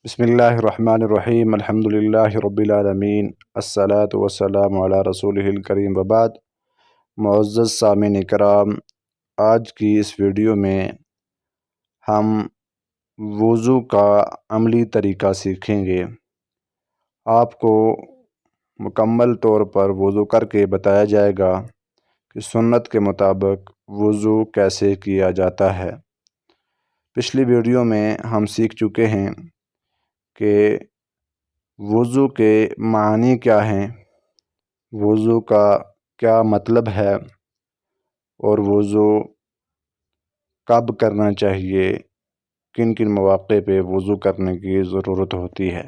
بسم اللہ الرحمن الرحیم الحمدللہ رب العالمین الصلاۃ والسلام علی رسولہ الکریم وبعد۔ معزز سامعین کرام، آج کی اس ویڈیو میں ہم وضو کا عملی طریقہ سیکھیں گے۔ آپ کو مکمل طور پر وضو کر کے بتایا جائے گا کہ سنت کے مطابق وضو کیسے کیا جاتا ہے۔ پچھلی ویڈیو میں ہم سیکھ چکے ہیں کہ وضو کے معنی کیا ہیں، وضو کا کیا مطلب ہے، اور وضو کب کرنا چاہیے، کن کن مواقع پہ وضو کرنے کی ضرورت ہوتی ہے۔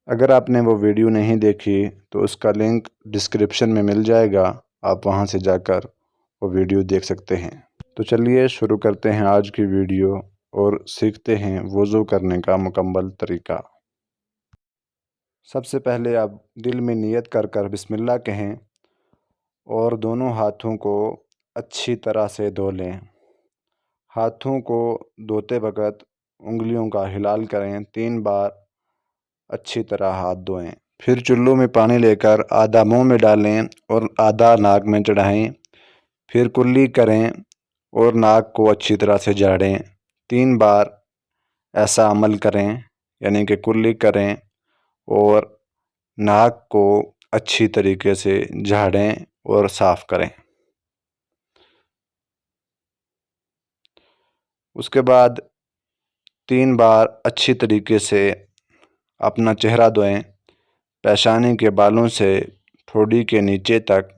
اگر آپ نے وہ ویڈیو نہیں دیکھی تو اس کا لنک ڈسکرپشن میں مل جائے گا، آپ وہاں سے جا کر وہ ویڈیو دیکھ سکتے ہیں۔ تو چلیے شروع کرتے ہیں آج کی ویڈیو اور سیکھتے ہیں وضو کرنے کا مکمل طریقہ۔ سب سے پہلے آپ دل میں نیت کر کر بسم اللہ کہیں اور دونوں ہاتھوں کو اچھی طرح سے دھو لیں۔ ہاتھوں کو دھوتے وقت انگلیوں کا ہلال کریں، 3 بار اچھی طرح ہاتھ دھوئیں۔ پھر چلو میں پانی لے کر آدھا منہ میں ڈالیں اور آدھا ناک میں چڑھائیں، پھر کلی کریں اور ناک کو اچھی طرح سے جھاڑیں۔ 3 بار ایسا عمل کریں، یعنی کہ کلی کریں اور ناک کو اچھی طریقے سے جھاڑیں اور صاف کریں۔ اس کے بعد 3 بار اچھی طریقے سے اپنا چہرہ دھوئیں، پیشانی کے بالوں سے ٹھوڑی کے نیچے تک،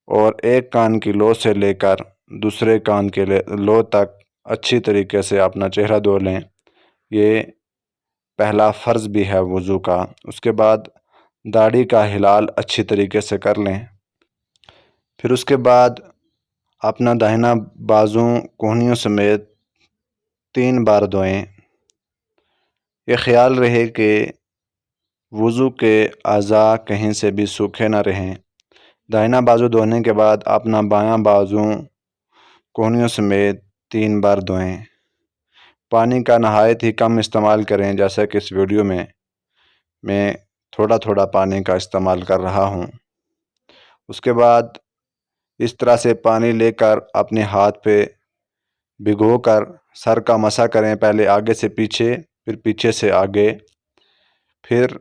اور ایک کان کی لو سے لے کر دوسرے کان کے لو تک اچھی طریقے سے اپنا چہرہ دھو لیں۔ یہ پہلا فرض بھی ہے وضو کا۔ اس کے بعد داڑھی کا ہلال اچھی طریقے سے کر لیں۔ پھر اس کے بعد اپنا داہنا بازو کونیوں سمیت 3 بار دھوئیں۔ یہ خیال رہے کہ وضو کے اعضاء کہیں سے بھی سوکھے نہ رہیں۔ داہنا بازو دھونے کے بعد اپنا بایاں بازو کونیوں سمیت 3 بار دھوئیں۔ پانی کا نہایت ہی کم استعمال کریں، جیسا کہ اس ویڈیو میں تھوڑا تھوڑا پانی کا استعمال کر رہا ہوں۔ اس کے بعد اس طرح سے پانی لے کر اپنے ہاتھ پہ بھگو کر سر کا مسح کریں، پہلے آگے سے پیچھے، پھر پیچھے سے آگے۔ پھر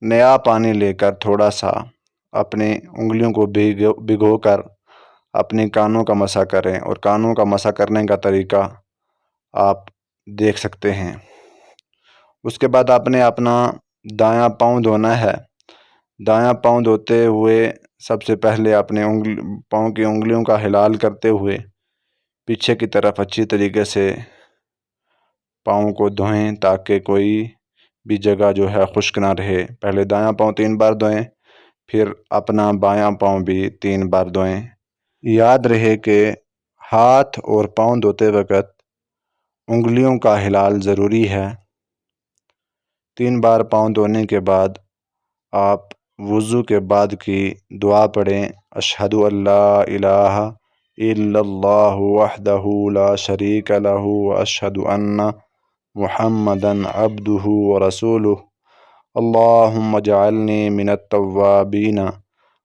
نیا پانی لے کر تھوڑا سا اپنی انگلیوں کو بھگو کر اپنے کانوں کا مسح کریں، اور کانوں کا مسح کرنے کا طریقہ آپ دیکھ سکتے ہیں۔ اس کے بعد آپ نے اپنا دایاں پاؤں دھونا ہے۔ دایاں پاؤں دھوتے ہوئے سب سے پہلے اپنے پاؤں کی انگلیوں کا ہلال کرتے ہوئے پیچھے کی طرف اچھی طریقے سے پاؤں کو دھوئیں، تاکہ کوئی بھی جگہ جو ہے خشک نہ رہے۔ پہلے دایاں پاؤں 3 بار دھوئیں، پھر اپنا بایاں پاؤں بھی 3 بار دھوئیں۔ یاد رہے کہ ہاتھ اور پاؤں دھوتے وقت انگلیوں کا ہلال ضروری ہے۔ 3 بار پاؤں دھونے کے بعد آپ وضو کے بعد کی دعا پڑھیں، اشہد ان لا الہ الا اللہ وحدہ لا شریک لہ واشہد ان محمدا عبدہ ورسولہ اللہم اجعلنی من التوابین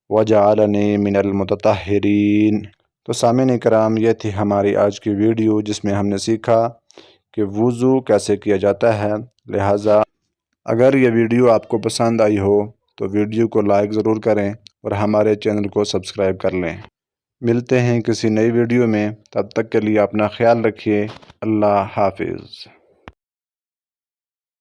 واجعلنی من المتطہرین۔ تو سامعین کرام، یہ تھی ہماری آج کی ویڈیو، جس میں ہم نے سیکھا کہ وضو کیسے کیا جاتا ہے۔ لہٰذا اگر یہ ویڈیو آپ کو پسند آئی ہو تو ویڈیو کو لائک ضرور کریں اور ہمارے چینل کو سبسکرائب کر لیں۔ ملتے ہیں کسی نئی ویڈیو میں، تب تک کے لیے اپنا خیال رکھیے۔ اللہ حافظ۔